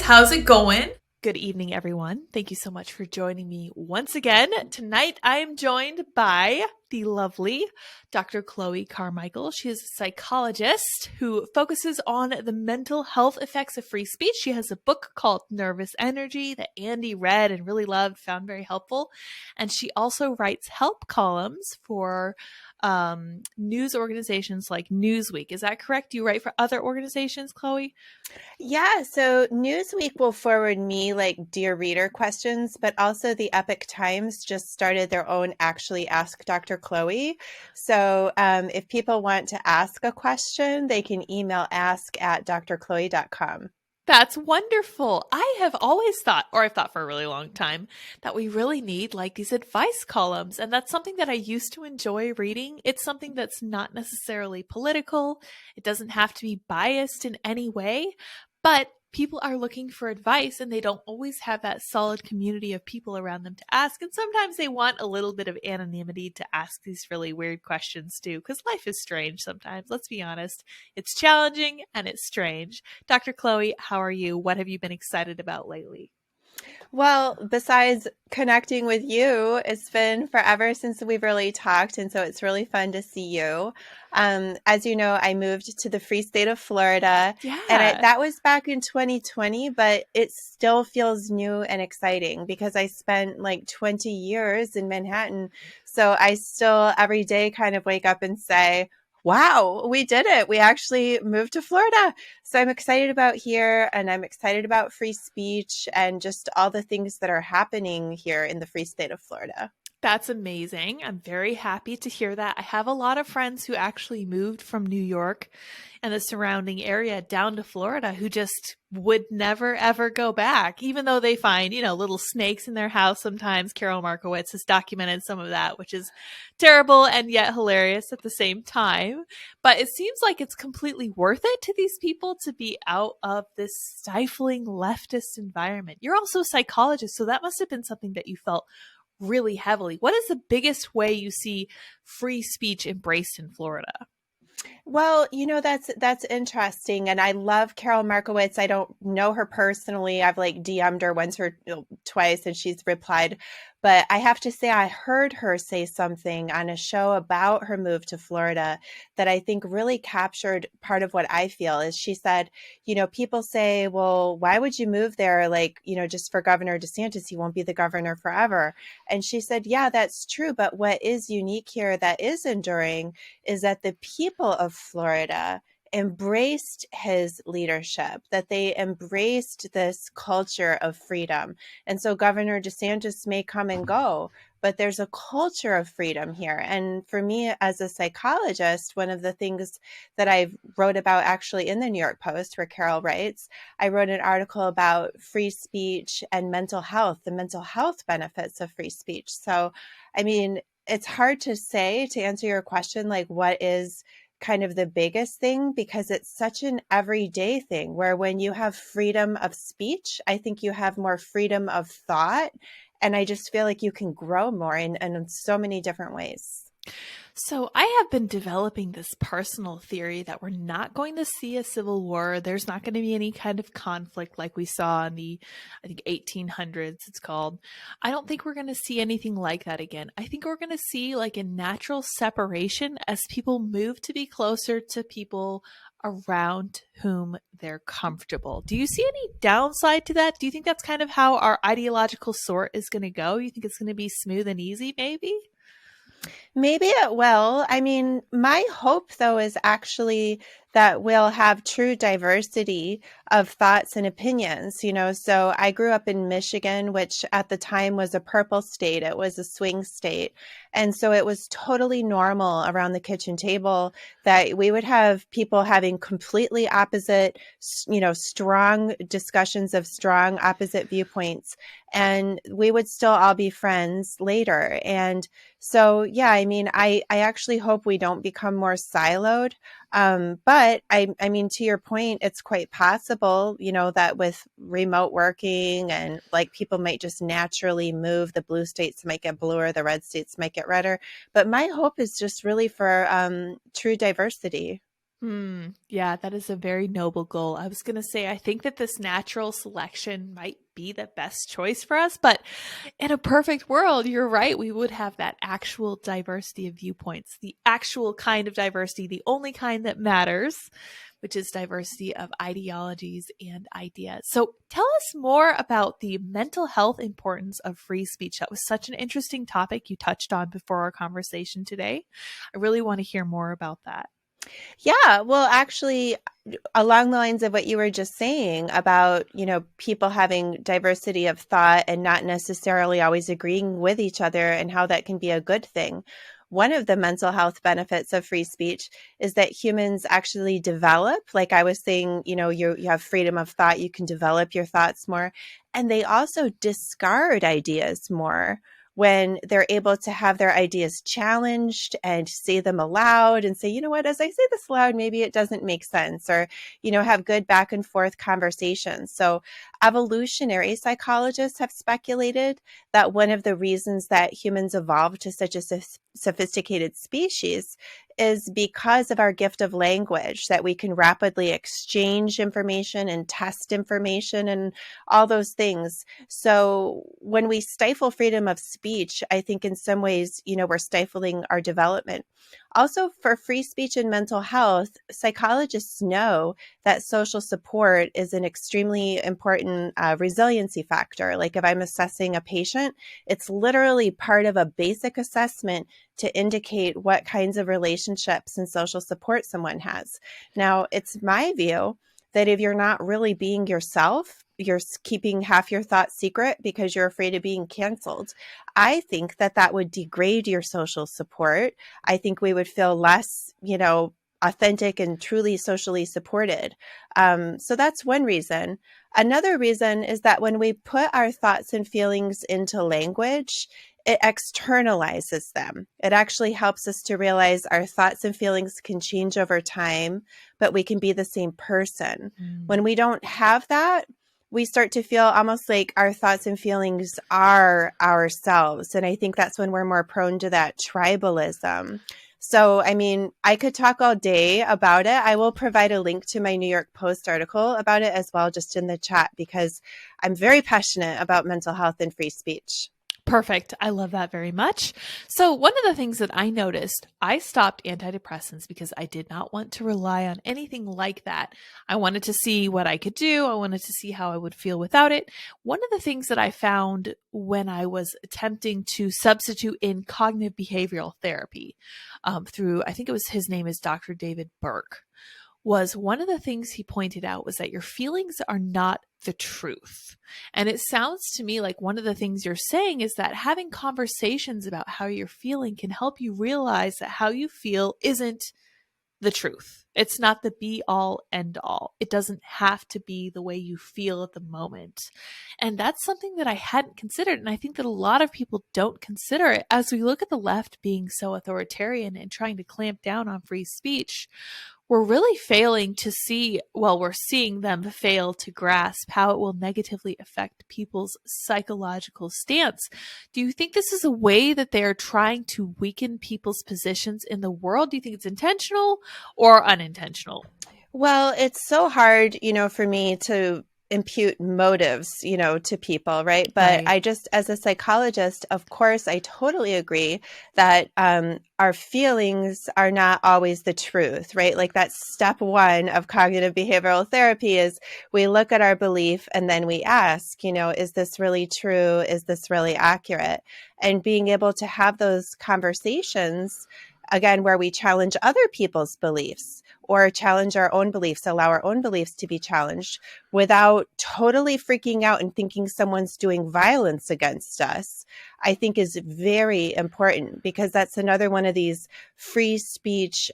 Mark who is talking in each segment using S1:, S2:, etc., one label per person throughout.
S1: How's it going?
S2: Good evening, everyone. Thank you so much for joining me once again. Tonight, I am joined by the lovely Dr. Chloe Carmichael. She is a psychologist who focuses on the mental health effects of free speech. She has a book called Nervous Energy that Andy read and really loved, found very helpful. And she also writes help columns for news organizations like Newsweek. Is that correct? Do you write for other organizations, Chloe?
S3: Yeah, so Newsweek will forward me like Dear Reader questions, but also the Epic Times just started their own Actually Ask Dr. Chloe. So if people want to ask a question, they can email ask@drchloe.com.
S2: That's wonderful. I have always thought, or I've thought for a really long time, that we really need like these advice columns. And that's something that I used to enjoy reading. It's something that's not necessarily political. It doesn't have to be biased in any way, but people are looking for advice and they don't always have that solid community of people around them to ask. And sometimes they want a little bit of anonymity to ask these really weird questions too, because life is strange sometimes. Let's be honest. It's challenging and it's strange. Dr. Chloe, how are you? What have you been excited about lately?
S3: Well, besides connecting with you, it's been forever since we've really talked. And so it's really fun to see you. As you know, I moved to the free state of Florida.
S2: Yeah.
S3: And that was back in 2020, but it still feels new and exciting because I spent like 20 years in Manhattan. So I still every day kind of wake up and say, wow, we did it. We actually moved to Florida. So I'm excited about here and I'm excited about free speech and just all the things that are happening here in the free state of Florida.
S2: That's amazing. I'm very happy to hear that. I have a lot of friends who actually moved from New York and the surrounding area down to Florida who just would never ever go back, even though they find, little snakes in their house sometimes. Carol Markowitz has documented some of that, which is terrible and yet hilarious at the same time. But it seems like it's completely worth it to these people to be out of this stifling leftist environment. You're also a psychologist, so that must have been something that you felt really heavily. What is the biggest way you see free speech embraced in Florida?
S3: Well, that's interesting. And I love Carol Markowitz. I don't know her personally. I've like DM'd her once or twice and she's replied. But I have to say, I heard her say something on a show about her move to Florida that I think really captured part of what I feel is she said, people say, well, why would you move there? Like, just for Governor DeSantis, he won't be the governor forever. And she said, yeah, that's true. But what is unique here that is enduring is that the people of Florida embraced his leadership, that they embraced this culture of freedom. And so Governor DeSantis may come and go, but there's a culture of freedom here. And for me as a psychologist, one of the things that I wrote about actually in the New York Post where Carol writes, I wrote an article about free speech and mental health, the mental health benefits of free speech. So, I mean, it's hard to say, to answer your question, like what is kind of the biggest thing, because it's such an everyday thing where when you have freedom of speech, I think you have more freedom of thought. And I just feel like you can grow more in so many different ways.
S2: So I have been developing this personal theory that we're not going to see a civil war. There's not going to be any kind of conflict like we saw in the, I think, 1800s, it's called. I don't think we're going to see anything like that again. I think we're going to see like a natural separation as people move to be closer to people around whom they're comfortable. Do you see any downside to that? Do you think that's kind of how our ideological sort is going to go? You think it's going to be smooth and easy, maybe?
S3: Maybe it will. I mean, my hope, though, is actually that we'll have true diversity of thoughts and opinions. So I grew up in Michigan, which at the time was a purple state. It was a swing state. And so it was totally normal around the kitchen table that we would have people having completely opposite, strong discussions of strong opposite viewpoints. And we would still all be friends later. And so, yeah, I mean, I actually hope we don't become more siloed. But I mean, to your point, it's quite possible, that with remote working and like people might just naturally move, the blue states might get bluer, the red states might get redder. But my hope is just really for true diversity.
S2: Yeah, that is a very noble goal. I was going to say, I think that this natural selection might be the best choice for us, but in a perfect world, you're right. We would have that actual diversity of viewpoints, the actual kind of diversity, the only kind that matters, which is diversity of ideologies and ideas. So tell us more about the mental health importance of free speech. That was such an interesting topic you touched on before our conversation today. I really want to hear more about that.
S3: Yeah, well, actually, along the lines of what you were just saying about, people having diversity of thought and not necessarily always agreeing with each other and how that can be a good thing. One of the mental health benefits of free speech is that humans actually develop, like I was saying, you have freedom of thought, you can develop your thoughts more, and they also discard ideas more when they're able to have their ideas challenged and say them aloud and say, you know what, as I say this aloud, maybe it doesn't make sense, or, have good back and forth conversations. So evolutionary psychologists have speculated that one of the reasons that humans evolved to such a sophisticated species is because of our gift of language, that we can rapidly exchange information and test information and all those things. So when we stifle freedom of speech, I think in some ways, we're stifling our development. Also, for free speech and mental health, psychologists know that social support is an extremely important resiliency factor. Like if I'm assessing a patient, it's literally part of a basic assessment to indicate what kinds of relationships and social support someone has. Now, it's my view that if you're not really being yourself, you're keeping half your thoughts secret because you're afraid of being canceled. I think that that would degrade your social support. I think we would feel less, authentic and truly socially supported. So that's one reason. Another reason is that when we put our thoughts and feelings into language, it externalizes them. It actually helps us to realize our thoughts and feelings can change over time, but we can be the same person. When we don't have that, we start to feel almost like our thoughts and feelings are ourselves. And I think that's when we're more prone to that tribalism. So, I mean, I could talk all day about it. I will provide a link to my New York Post article about it as well, just in the chat, because I'm very passionate about mental health and free speech.
S2: Perfect. I love that very much. So, one of the things that I noticed, I stopped antidepressants because I did not want to rely on anything like that. I wanted to see what I could do. I wanted to see how I would feel without it. One of the things that I found when I was attempting to substitute in cognitive behavioral therapy through, I think it was his name is Dr. David Burke, was one of the things he pointed out was that your feelings are not the truth. And it sounds to me like one of the things you're saying is that having conversations about how you're feeling can help you realize that how you feel isn't the truth. It's not the be all end all. It doesn't have to be the way you feel at the moment. And that's something that I hadn't considered. And I think that a lot of people don't consider it. As we look at the left being so authoritarian and trying to clamp down on free speech, we're really failing to see, well, we're seeing them fail to grasp how it will negatively affect people's psychological stance. Do you think this is a way that they are trying to weaken people's positions in the world? Do you think it's intentional or unintentional?
S3: Well, it's so hard, for me to impute motives, to people, right? But
S2: Right.
S3: I just, as a psychologist, of course, I totally agree that our feelings are not always the truth, right? Like that's step one of cognitive behavioral therapy is we look at our belief and then we ask, is this really true? Is this really accurate? And being able to have those conversations, again, where we challenge other people's beliefs or challenge our own beliefs, allow our own beliefs to be challenged without totally freaking out and thinking someone's doing violence against us, I think is very important, because that's another one of these free speech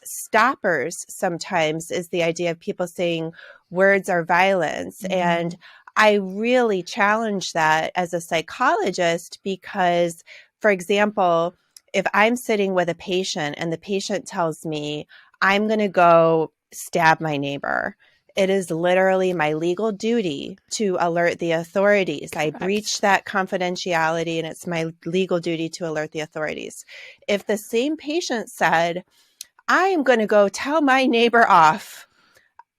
S3: stoppers sometimes, is the idea of people saying words are violence. Mm-hmm. And I really challenge that as a psychologist because, for example, if I'm sitting with a patient and the patient tells me, I'm going to go stab my neighbor, it is literally my legal duty to alert the authorities. Correct. I breached that confidentiality and it's my legal duty to alert the authorities. If the same patient said, I'm going to go tell my neighbor off,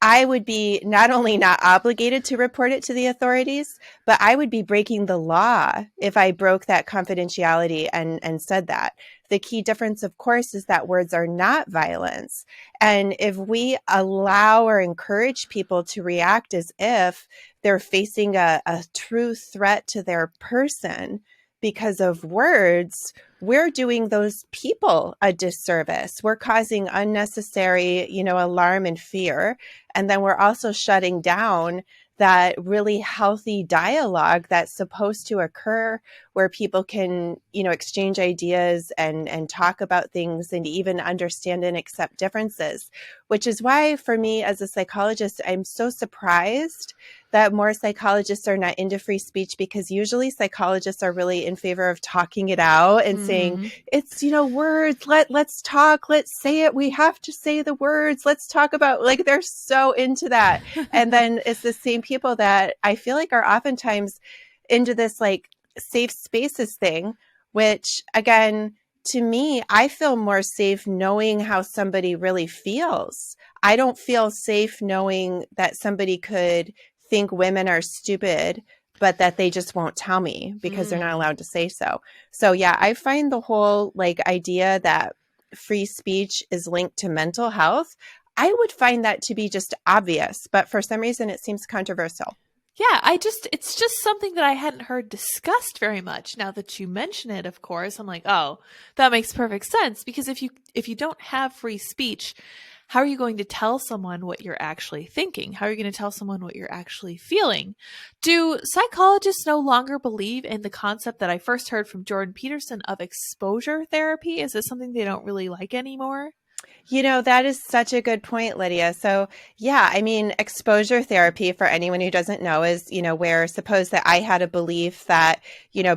S3: I would be not only not obligated to report it to the authorities, but I would be breaking the law if I broke that confidentiality and said that. The key difference, of course, is that words are not violence. And if we allow or encourage people to react as if they're facing a true threat to their person because of words, we're doing those people a disservice. We're causing unnecessary, alarm and fear. And then we're also shutting down that really healthy dialogue that's supposed to occur where people can, exchange ideas and talk about things and even understand and accept differences, which is why for me as a psychologist, I'm so surprised that more psychologists are not into free speech, because usually psychologists are really in favor of talking it out and saying, it's, words, let's talk, let's say it. We have to say the words. Let's talk about, like, they're so into that. And then it's the same people that I feel like are oftentimes into this like safe spaces thing, which again, to me, I feel more safe knowing how somebody really feels. I don't feel safe knowing that somebody could think women are stupid, but that they just won't tell me because they're not allowed to say so. So yeah, I find the whole like idea that free speech is linked to mental health, I would find that to be just obvious, but for some reason it seems controversial.
S2: Yeah, it's just something that I hadn't heard discussed very much. Now that you mention it, of course, I'm like, oh, that makes perfect sense. Because if you don't have free speech, how are you going to tell someone what you're actually thinking? How are you going to tell someone what you're actually feeling? Do psychologists no longer believe in the concept that I first heard from Jordan Peterson of exposure therapy? Is this something they don't really like anymore?
S3: That is such a good point, Lydia. So, yeah, I mean, exposure therapy, for anyone who doesn't know, is, where suppose that I had a belief that,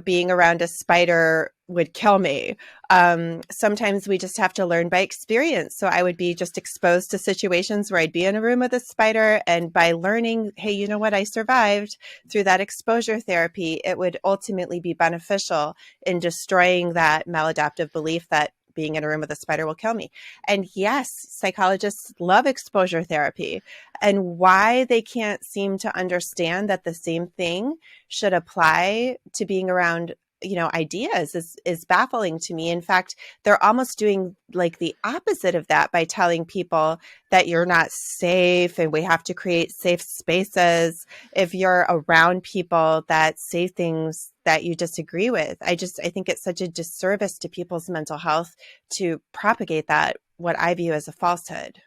S3: being around a spider would kill me. Sometimes we just have to learn by experience. So I would be just exposed to situations where I'd be in a room with a spider. And by learning, hey, you know what, I survived through that exposure therapy, it would ultimately be beneficial in destroying that maladaptive belief that being in a room with a spider will kill me. And yes, psychologists love exposure therapy. And why they can't seem to understand that the same thing should apply to being around ideas is baffling to me. In fact, they're almost doing like the opposite of that by telling people that you're not safe and we have to create safe spaces if you're around people that say things that you disagree with. I think it's such a disservice to people's mental health to propagate that, what I view as a falsehood.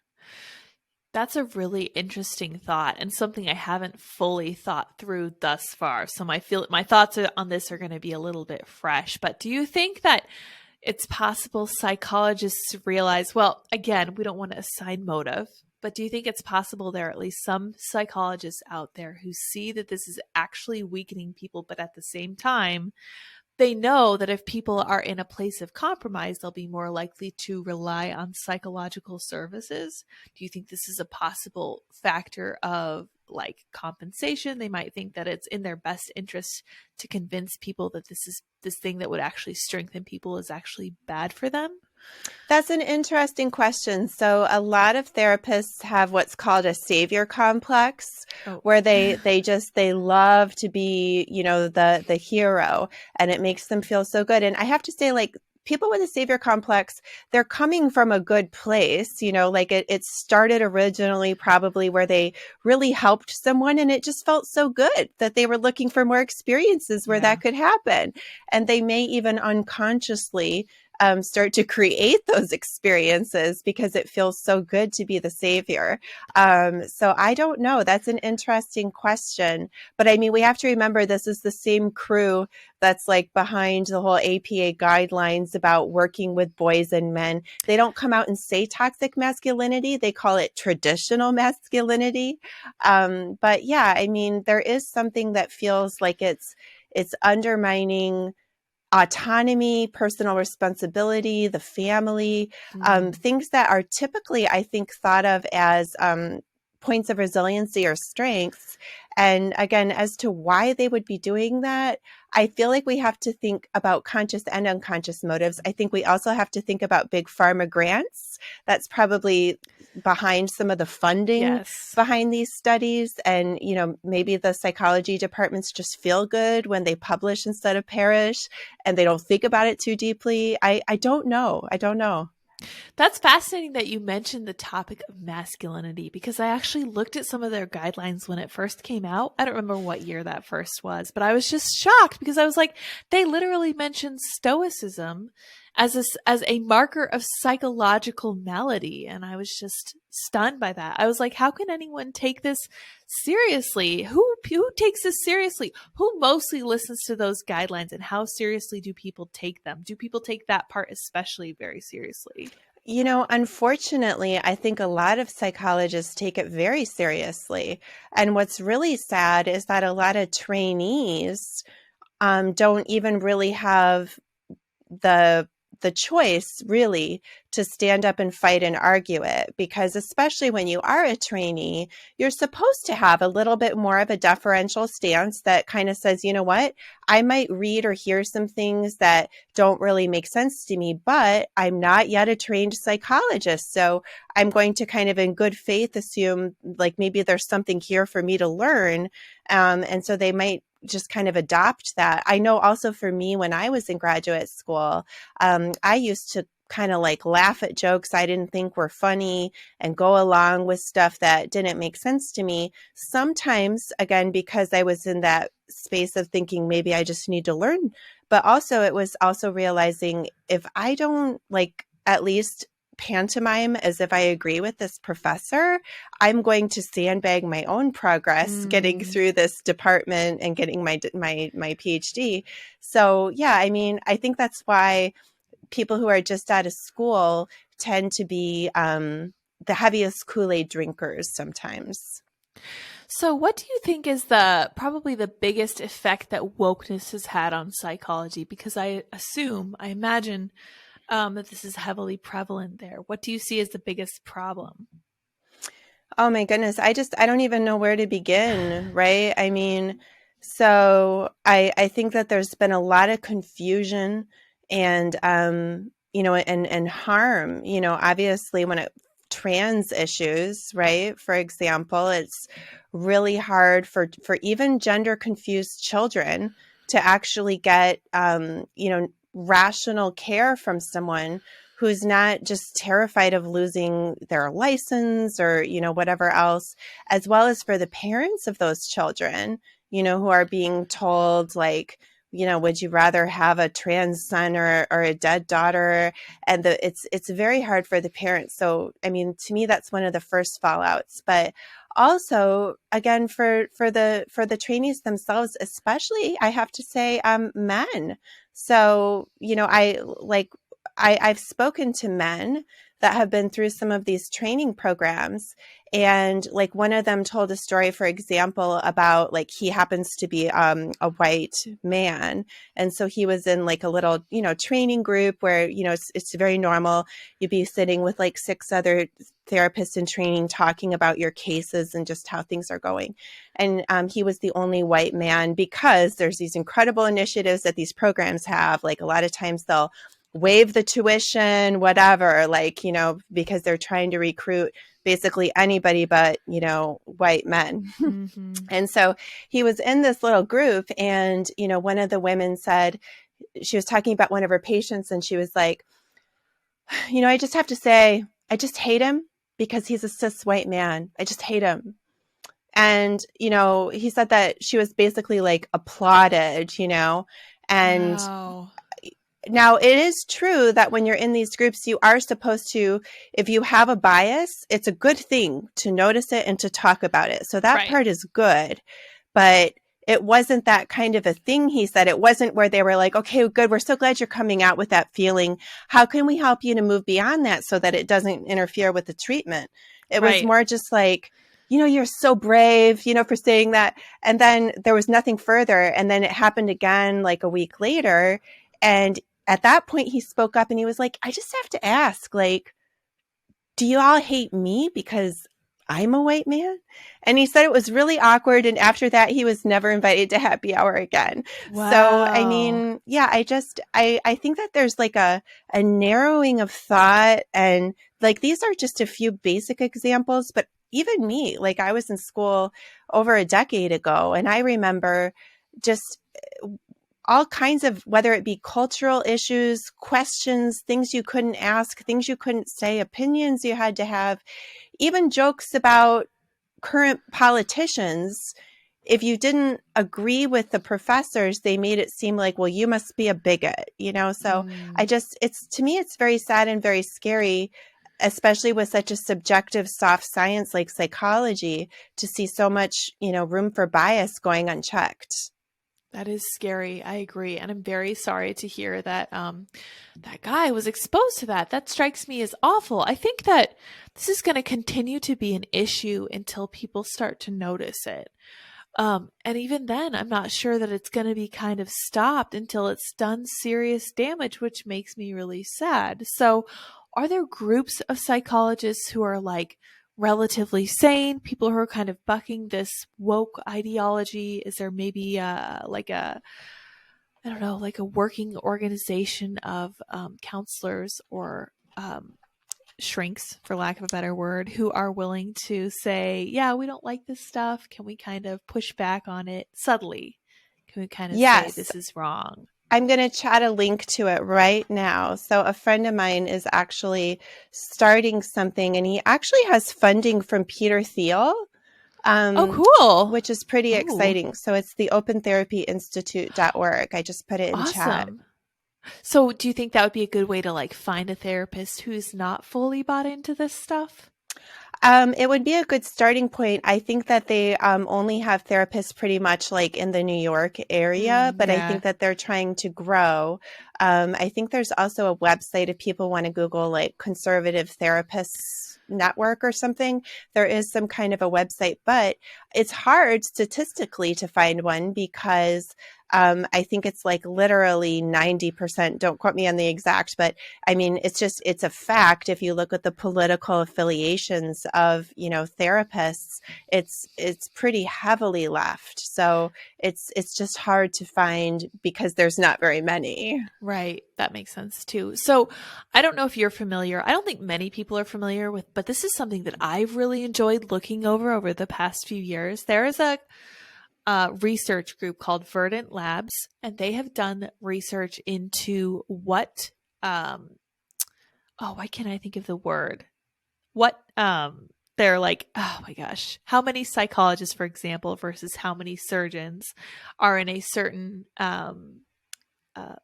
S2: That's a really interesting thought and something I haven't fully thought through thus far. So my thoughts on this are going to be a little bit fresh. But do you think that it's possible psychologists realize, well, again, we don't want to assign motive, but do you think it's possible there are at least some psychologists out there who see that this is actually weakening people, but at the same time, they know that if people are in a place of compromise, they'll be more likely to rely on psychological services? Do you think this is a possible factor of like compensation? They might think that it's in their best interest to convince people that this thing that would actually strengthen people is actually bad for them.
S3: That's an interesting question. So a lot of therapists have what's called a savior complex, where they love to be, the hero, and it makes them feel so good. And I have to say, like, people with a savior complex, they're coming from a good place, like it started originally probably where they really helped someone and it just felt so good that they were looking for more experiences where that could happen. And they may even unconsciously start to create those experiences because it feels so good to be the savior. So I don't know. That's an interesting question. But I mean, we have to remember this is the same crew that's like behind the whole APA guidelines about working with boys and men. They don't come out and say toxic masculinity. They call it traditional masculinity. But yeah, I mean, there is something that feels like it's undermining autonomy, personal responsibility, the family, things that are typically, I think, thought of as points of resiliency or strengths. And again, as to why they would be doing that, I feel like we have to think about conscious and unconscious motives. I think we also have to think about big pharma grants. That's probably behind some of the funding
S2: Yes.
S3: behind these studies. And, maybe the psychology departments just feel good when they publish instead of perish, and they don't think about it too deeply. I don't know. I don't know.
S2: That's fascinating that you mentioned the topic of masculinity, because I actually looked at some of their guidelines when it first came out. I don't remember what year that first was, but I was just shocked because I was like, they literally mentioned stoicism as a marker of psychological malady, and I was just stunned by that. I was like, how can anyone take this seriously? Who takes this seriously? Who mostly listens to those guidelines, and how seriously do people take them? Do people take that part especially very seriously?
S3: Unfortunately, I think a lot of psychologists take it very seriously. And what's really sad is that a lot of trainees don't even really have the choice really to stand up and fight and argue it, because especially when you are a trainee, you're supposed to have a little bit more of a deferential stance that kind of says, you know what, I might read or hear some things that don't really make sense to me, but I'm not yet a trained psychologist, so I'm going to kind of in good faith assume like maybe there's something here for me to learn, and so they might just kind of adopt that. I know also for me, when I was in graduate school, I used to kind of like laugh at jokes I didn't think were funny and go along with stuff that didn't make sense to me. Sometimes, again, because I was in that space of thinking maybe I just need to learn, but also it was also realizing if I don't like at least pantomime as if I agree with this professor, I'm going to sandbag my own progress getting through this department and getting my PhD. So yeah, I mean, I think that's why people who are just out of school tend to be the heaviest Kool-Aid drinkers sometimes.
S2: So, what do you think is probably the biggest effect that wokeness has had on psychology? Because I imagine that this is heavily prevalent there. What do you see as the biggest problem?
S3: Oh my goodness. I don't even know where to begin, right? I mean, so I think that there's been a lot of confusion and, and harm, obviously when trans issues, right? For example, it's really hard for even gender confused children to actually get, rational care from someone who's not just terrified of losing their license or, whatever else, as well as for the parents of those children, who are being told like, would you rather have a trans son or a dead daughter? And it's very hard for the parents. So, I mean, to me, that's one of the first fallouts. But also, again, for the trainees themselves, especially, I have to say, men. So, I've spoken to men that have been through some of these training programs. And like one of them told a story, for example, about like he happens to be a white man. And so he was in like a little, training group where, it's very normal. You'd be sitting with like 6 other therapists in training talking about your cases and just how things are going. And he was the only white man because there's these incredible initiatives that these programs have. Like a lot of times they'll waive the tuition, whatever, like, because they're trying to recruit basically anybody but, white men.
S2: Mm-hmm.
S3: And so he was in this little group and, one of the women said, she was talking about one of her patients and she was like, I just have to say, I just hate him because he's a cis white man. I just hate him. And, he said that she was basically like applauded, and
S2: Wow.
S3: now, it is true that when you're in these groups, you are supposed to, if you have a bias, it's a good thing to notice it and to talk about it. So that
S2: Right.
S3: part is good. But it wasn't that kind of a thing, he said. It wasn't where they were like, okay, good. We're so glad you're coming out with that feeling. How can we help you to move beyond that so that it doesn't interfere with the treatment? It was
S2: Right.
S3: more just like, you're so brave, for saying that. And then there was nothing further. And then it happened again like a week later. And at that point, he spoke up and he was like, I just have to ask, like, do you all hate me because I'm a white man. And he said it was really awkward. And after that, he was never invited to happy hour again. So, I
S2: Wow.
S3: mean, yeah, I think that there's like a narrowing of thought. And like, these are just a few basic examples, but even me, like I was in school over a decade ago, and I remember just all kinds of, whether it be cultural issues, questions, things you couldn't ask, things you couldn't say, opinions you had to have, even jokes about current politicians. If you didn't agree with the professors, they made it seem like, well, you must be a bigot, you know? So
S2: Mm.
S3: it's, to me, it's very sad and very scary, especially with such a subjective, soft science like psychology, to see so much, room for bias going unchecked.
S2: That is scary. I agree. And I'm very sorry to hear that that guy was exposed to that. That strikes me as awful. I think that this is going to continue to be an issue until people start to notice it. And even then, I'm not sure that it's going to be kind of stopped until it's done serious damage, which makes me really sad. So, are there groups of psychologists who are like relatively sane, people who are kind of bucking this woke ideology? Is there maybe like a, I don't know, like a working organization of counselors or shrinks, for lack of a better word, who are willing to say, yeah, we don't like this stuff. Can we kind of push back on it subtly? Can we kind of say
S3: Yes,
S2: this is wrong?
S3: I'm going to chat a link to it right now. So a friend of mine is actually starting something, and he actually has funding from Peter Thiel,
S2: Oh, cool.
S3: which is pretty
S2: Oh,
S3: exciting. So it's the opentherapyinstitute.org. I just put it in chat.
S2: awesome. So, do you think that would be a good way to like find a therapist who's not fully bought into this stuff?
S3: It would be a good starting point. I think that they only have therapists pretty much like in the New York area, but I
S2: Yeah.
S3: think that they're trying to grow. I think there's also a website if people want to Google like conservative therapists network or something. There is some kind of a website, but it's hard statistically to find one because I think it's like literally 90%. Don't quote me on the exact, but I mean, it's a fact. If you look at the political affiliations of, therapists, it's pretty heavily left. So it's just hard to find because there's not very many.
S2: Right. That makes sense too. So, I don't know if you're familiar. I don't think many people are familiar with, but this is something that I've really enjoyed looking over the past few years. There is a research group called Verdant Labs, and they have done research into what, why can't I think of the word? What, they're like, oh my gosh, how many psychologists, for example, versus how many surgeons are in a certain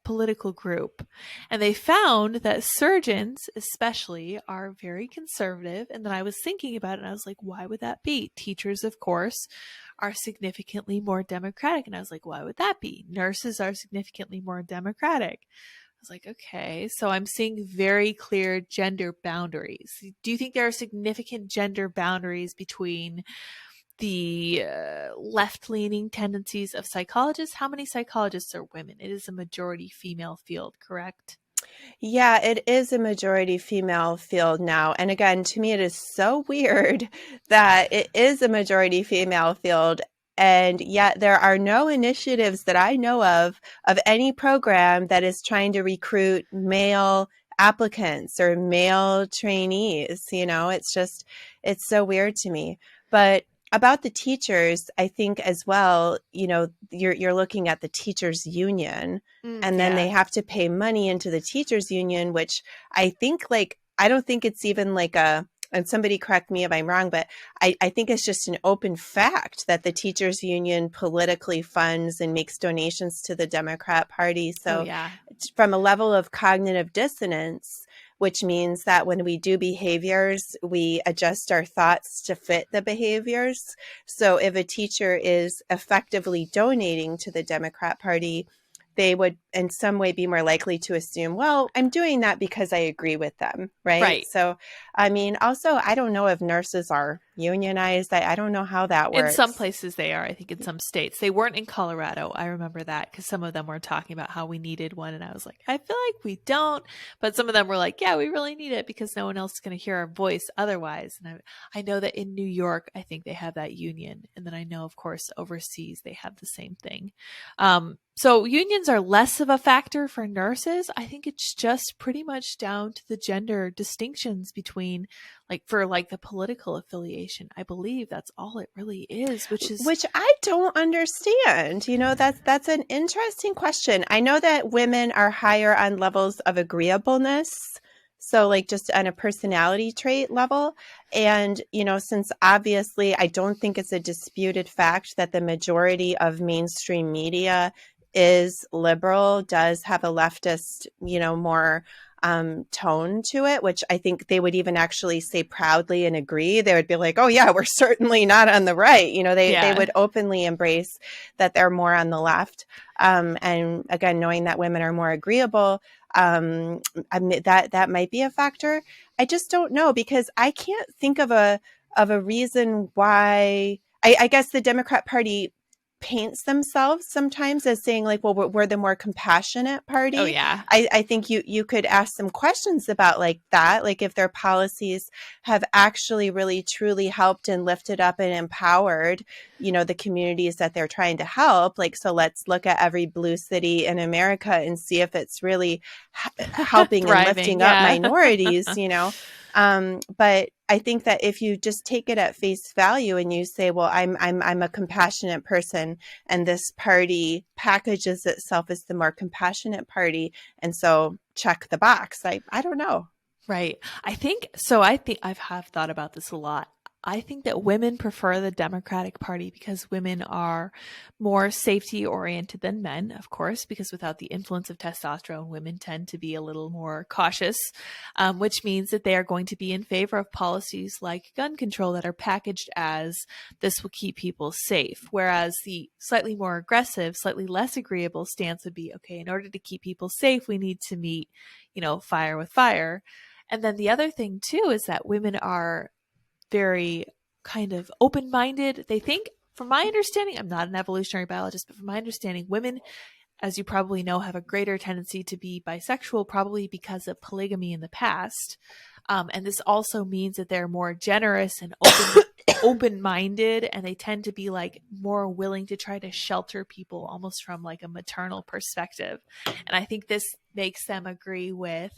S2: political group. And they found that surgeons, especially, are very conservative. And then I was thinking about it and I was like, why would that be? Teachers, of course, are significantly more democratic. And I was like, why would that be? Nurses are significantly more democratic. I was like, okay, so I'm seeing very clear gender boundaries. Do you think there are significant gender boundaries between the left-leaning tendencies of psychologists? How many psychologists are women? It is a majority female field, correct?
S3: Yeah, it is a majority female field now. And again, to me, it is so weird that it is a majority female field. And yet there are no initiatives that I know of any program that is trying to recruit male applicants or male trainees. It's so weird to me. But about the teachers, I think as well, you're looking at the teachers union, and then they
S2: Yeah.
S3: have to pay money into the teachers union, which I think like, I don't think it's even like and somebody correct me if I'm wrong, but I think it's just an open fact that the teachers union politically funds and makes donations to the Democrat Party.
S2: Oh,
S3: So
S2: yeah.
S3: from a level of cognitive dissonance, which means that when we do behaviors, we adjust our thoughts to fit the behaviors. So if a teacher is effectively donating to the Democrat Party, they would in some way be more likely to assume, well, I'm doing that because I agree with them, right?
S2: Right.
S3: So I mean, also, I don't know if nurses are unionized. I don't know how that
S2: In some
S3: works.
S2: places they are, I think in some states. They weren't in Colorado. I remember that because some of them were talking about how we needed one. And I was like, I feel like we don't. But some of them were like, yeah, we really need it because no one else is going to hear our voice otherwise. And I know that in New York, I think they have that union. And then I know, of course, overseas, they have the same thing. So unions are less of a factor for nurses. I think it's just pretty much down to the gender distinctions between like for like the political affiliation. I believe that's all it really is,
S3: Which I don't understand. You know, that's an interesting question. I know that women are higher on levels of agreeableness. So like just on a personality trait level. And, you know, since obviously I don't think it's a disputed fact that the majority of mainstream media is liberal, does have a leftist, you know, more tone to it, which I think they would even actually say proudly and agree. They would be like, oh yeah, we're certainly not on the right. You know, they
S2: yeah.
S3: would openly embrace that they're more on the left. And again, knowing that women are more agreeable, I mean, that might be a factor. I just don't know because I can't think of a reason why. I guess the Democrat Party paints themselves sometimes as saying like, well, we're the more compassionate
S2: Oh
S3: party.
S2: yeah.
S3: I think you could ask some questions about like that, like if their policies have actually really truly helped and lifted up and empowered, you know, the communities that they're trying to help. Like, so let's look at every blue city in America and see if it's really helping and
S2: Thriving.
S3: lifting up
S2: Yeah.
S3: minorities, you know. But I think that if you just take it at face value and you say, well, I'm a compassionate person and this party packages itself as the more compassionate party, and so check the box. I don't know.
S2: Right. I think so. I think have thought about this a lot. I think that women prefer the Democratic Party because women are more safety oriented than men, of course, because without the influence of testosterone, women tend to be a little more cautious, which means that they are going to be in favor of policies like gun control that are packaged as this will keep people safe. Whereas the slightly more aggressive, slightly less agreeable stance would be, okay, in order to keep people safe, we need to meet, fire with fire. And then the other thing too is that women are very kind of open minded. They think, from my understanding, I'm not an evolutionary biologist, but from my understanding, women, as you probably know, have a greater tendency to be bisexual, probably because of polygamy in the past. And this also means that they're more generous and open minded, and they tend to be like more willing to try to shelter people almost from like a maternal perspective. And I think this makes them agree with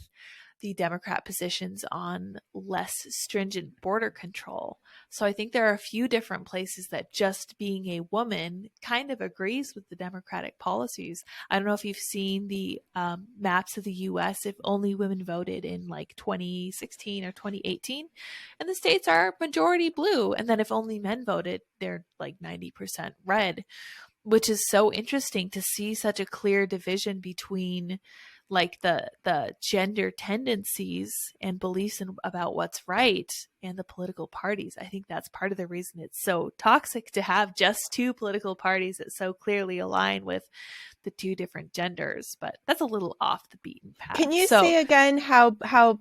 S2: the Democrat positions on less stringent border control. So I think there are a few different places that just being a woman kind of agrees with the Democratic policies. I don't know if you've seen the maps of the US if only women voted in like 2016 or 2018, and the states are majority blue. And then if only men voted, they're like 90% red, which is so interesting to see such a clear division between like the gender tendencies and beliefs about what's right and the political parties. I think that's part of the reason it's so toxic to have just two political parties that so clearly align with the two different genders. But that's a little off the beaten path.
S3: Can you
S2: So
S3: say again how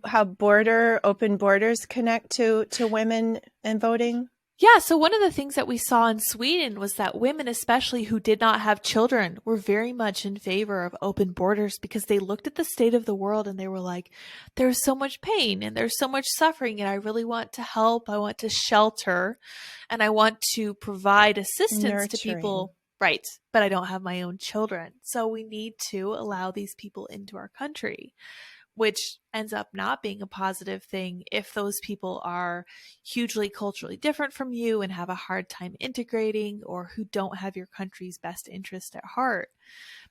S3: open borders connect to women and voting?
S2: yeah, so one of the things that we saw in Sweden was that women, especially who did not have children, were very much in favor of open borders because they looked at the state of the world and they were like, there's so much pain and there's so much suffering, and I really want to help. I want to shelter and I want to provide assistance to
S3: Nurturing.
S2: people. Right. But I don't have my own children. So we need to allow these people into our country, which ends up not being a positive thing if those people are hugely culturally different from you and have a hard time integrating, or who don't have your country's best interest at heart.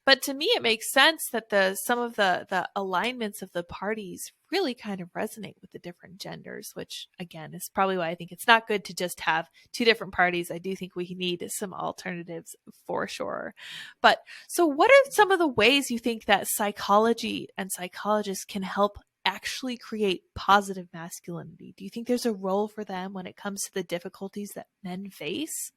S2: But to me, it makes sense that some of the alignments of the parties really kind of resonate with the different genders, which again is probably why I think it's not good to just have two different parties. I do think we need some alternatives for sure. But so what are some of the ways you think that psychology and psychologists can help actually create positive masculinity? Do you think there's a role for them when it comes to the difficulties that men face?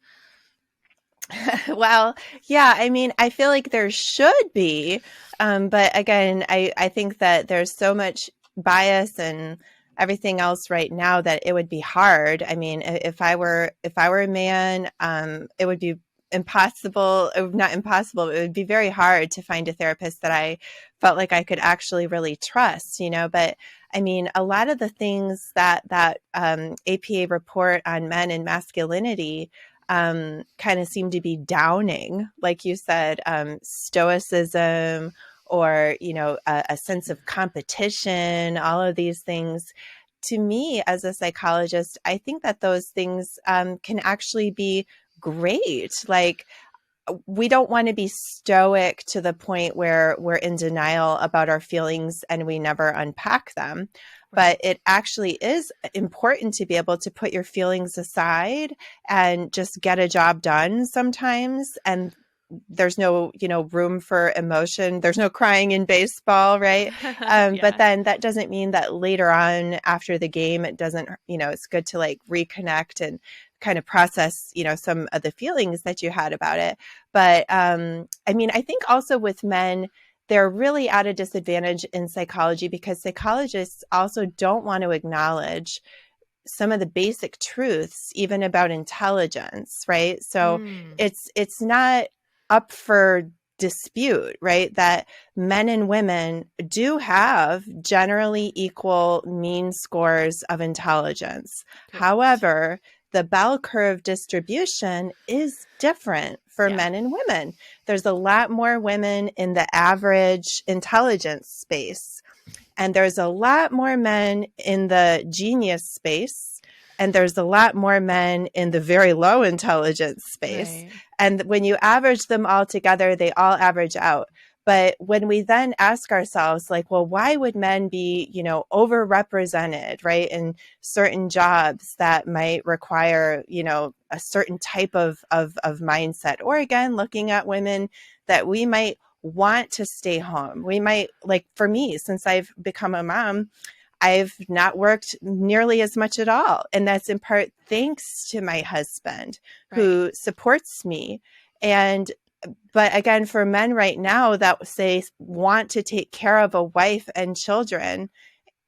S3: Well, yeah, I mean, I feel like there should be, but again, I think that there's so much bias and everything else right now, that it would be hard. I mean, if I were a man, it would be impossible, not impossible, but it would be very hard to find a therapist that I felt like I could actually really trust, you know. But I mean, a lot of the things that APA report on men and masculinity kind of seem to be downing, like you said, stoicism, or, you know, a sense of competition, all of these things. To me, as a psychologist, I think that those things can actually be great. Like, we don't want to be stoic to the point where we're in denial about our feelings and we never unpack them.
S2: Right.
S3: But it actually is important to be able to put your feelings aside and just get a job done sometimes. And there's no, you know, room for emotion. There's no crying in baseball, right? But
S2: Yeah.
S3: then that doesn't mean that later on after the game, it doesn't, you know, it's good to like reconnect and kind of process, you know, some of the feelings that you had about it. But I mean, I think also with men, they're really at a disadvantage in psychology because psychologists also don't want to acknowledge some of the basic truths, even about intelligence, right? So
S2: Mm,
S3: it's not up for dispute, right? That men and women do have generally equal mean scores of intelligence.
S2: correct.
S3: However, the bell curve distribution is different for
S2: Yeah.
S3: men and women. There's a lot more women in the average intelligence space, and there's a lot more men in the genius space. And there's a lot more men in the very low intelligence space.
S2: Right.
S3: And when you average them all together, they all average out. But when we then ask ourselves, like, well, why would men be, you know, overrepresented, right, in certain jobs that might require, you know, a certain type of mindset? Or again, looking at women that we might want to stay home. We might, like for me, since I've become a mom, I've not worked nearly as much at all. And that's in part thanks to my husband
S2: Right.
S3: who supports me. And but again, for men right now that say want to take care of a wife and children,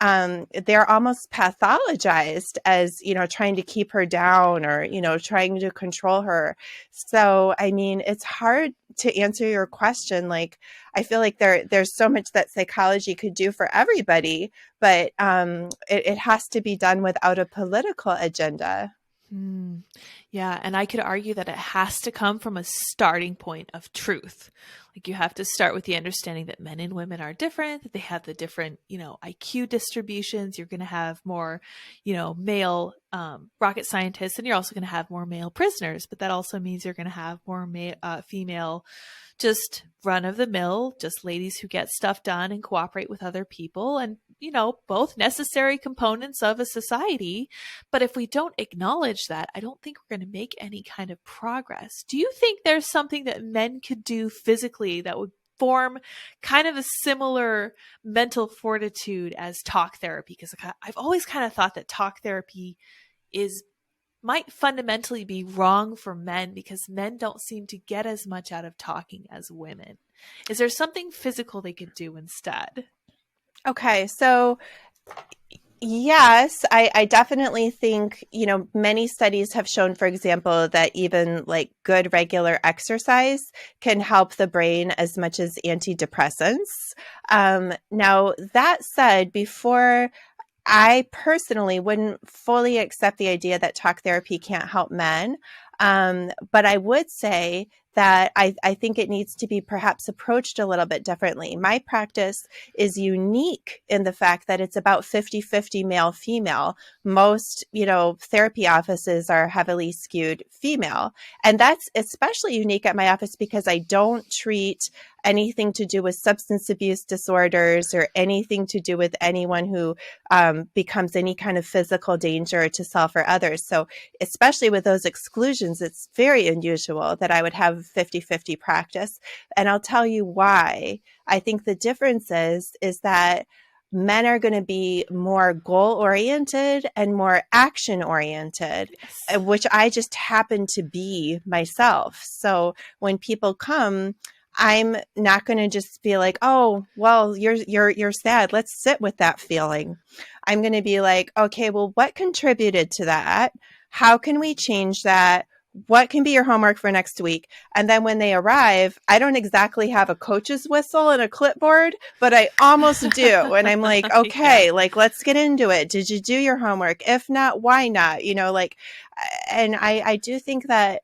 S3: they're almost pathologized as, you know, trying to keep her down or, you know, trying to control her. So, I mean, it's hard to answer your question. Like, I feel like there's so much that psychology could do for everybody, but it has to be done without a political agenda.
S2: Hmm. Yeah, and I could argue that it has to come from a starting point of truth. Like you have to start with the understanding that men and women are different, that they have the different, IQ distributions. You're going to have more, male rocket scientists, and you're also going to have more male prisoners. But that also means you're going to have more female, just run of the mill, just ladies who get stuff done and cooperate with other people, and both necessary components of a society. But if we don't acknowledge that, I don't think we're going to make any kind of progress. Do you think there's something that men could do physically that would form kind of a similar mental fortitude as talk therapy? Because I've always kind of thought that talk therapy is might fundamentally be wrong for men because men don't seem to get as much out of talking as women. Is there something physical they could do instead?
S3: Okay, so yes, I definitely think, you know, many studies have shown, for example, that even like good regular exercise can help the brain as much as antidepressants. Now, that said, before I personally wouldn't fully accept the idea that talk therapy can't help men. But I would say that I think it needs to be perhaps approached a little bit differently. My practice is unique in the fact that it's about 50-50 male female. Most, you know, therapy offices are heavily skewed female. And that's especially unique at my office because I don't treat anything to do with substance abuse disorders or anything to do with anyone who becomes any kind of physical danger to self or others. So especially with those exclusions, it's very unusual that I would have 50-50 practice. And I'll tell you why. I think the difference is that men are going to be more goal oriented and more action oriented,
S2: Yes.
S3: which I just happen to be myself. So when people come, I'm not going to just be like, oh, well, you're sad. Let's sit with that feeling. I'm going to be like, okay, well, what contributed to that? How can we change that? What can be your homework for next week? And then when they arrive, I don't exactly have a coach's whistle and a clipboard, but I almost do. And I'm like,
S2: Yeah.
S3: okay, like, let's get into it. Did you do your homework? If not, why not? Like, and I do think that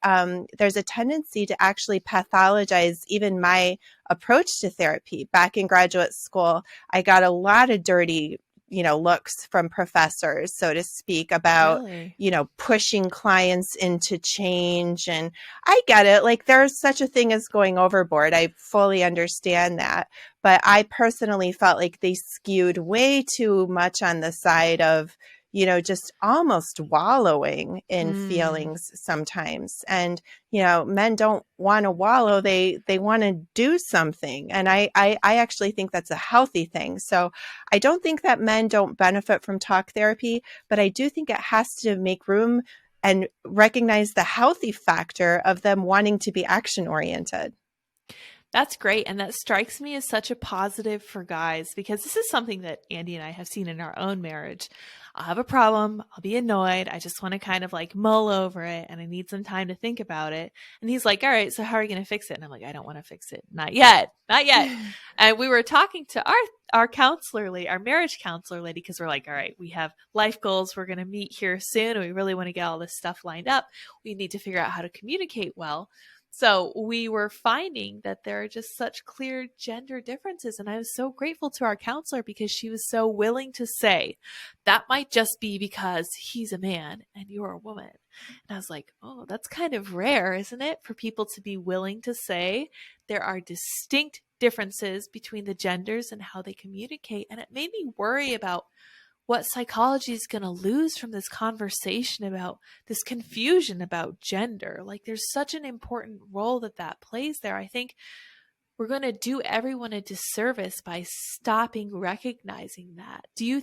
S3: there's a tendency to actually pathologize even my approach to therapy. Back in graduate school, I got a lot of dirty, looks from professors, so to speak, about,
S2: Really?
S3: pushing clients into change. And I get it. Like, there's such a thing as going overboard. I fully understand that. But I personally felt like they skewed way too much on the side of, just almost wallowing in
S2: Mm.
S3: feelings sometimes. And, men don't want to wallow. They want to do something. And I actually think that's a healthy thing. So I don't think that men don't benefit from talk therapy, but I do think it has to make room and recognize the healthy factor of them wanting to be action oriented.
S2: That's great. And that strikes me as such a positive for guys because this is something that Andy and I have seen in our own marriage. I'll have a problem. I'll be annoyed. I just want to kind of like mull over it and I need some time to think about it. And he's like, all right, so how are you going to fix it? And I'm like, I don't want to fix it. Not yet. Not yet. And we were talking to our counselor lady, our marriage counselor lady, because we're like, all right, we have life goals. We're going to meet here soon. And we really want to get all this stuff lined up. We need to figure out how to communicate well. So we were finding that there are just such clear gender differences. And I was so grateful to our counselor because she was so willing to say, that might just be because he's a man and you're a woman. And I was like, oh, that's kind of rare, isn't it? For people to be willing to say there are distinct differences between the genders and how they communicate. And it made me worry about what psychology is going to lose from this conversation about this confusion about gender. Like, there's such an important role that plays there. I think we're going to do everyone a disservice by stopping recognizing that. Do you